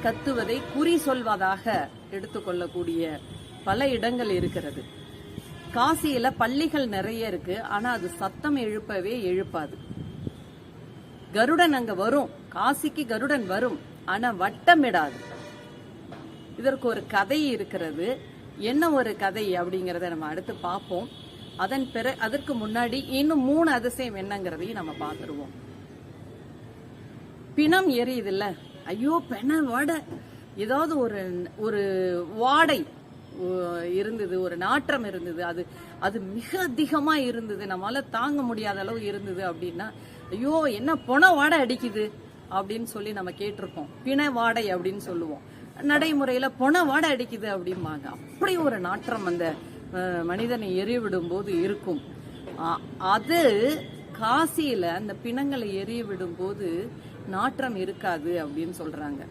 கத்துவதை குறி சொல்வதாக எடுத்துக்கொள்ளக்கூடிய பல இடங்கள் இருக்கிறது. காசியில பள்ளிகள் நிறைய இருக்கு, ஆனா அது சத்தம் எழுப்பவே எழுப்பாது. கருடன் அங்க வரும், காசிக்கு கருடன் வரும், ஆனா வட்டமிடாது. இதற்கு ஒரு கதை இருக்கிறது. என்ன ஒரு கதை அப்படிங்கறத நம்ம அடுத்து பார்ப்போம். அதற்கு முன்னாடி இன்னும் 3 அதிசயம் என்னங்கிறதையும் நம்ம பார்த்துருவோம். பிணம் எரியுது இல்ல, ஐயோ பெண வாடை, ஏதாவது ஒரு வாடை இருந்தது, ஒரு நாற்றம் இருந்தது, அது மிக அதிகமா இருந்தது, நம்மளால தாங்க முடியாத அளவு இருந்தது அப்படின்னா, ஐயோ என்ன பொண வாடை அடிக்குது அப்படின்னு சொல்லி நம்ம கேட்டிருப்போம். பிண வாடை அப்படின்னு சொல்லுவோம். நடைமுறையில பொண வாடை அடிக்குது அப்படிம்பாங்க. அப்படி ஒரு நாற்றம் அந்த மனிதனை எரியவிடும் போது இருக்கும். அது காசியில அந்த பிணங்களை எரிய விடும் போது நாற்றம் இருக்காது அப்படின்னு சொல்றாங்க.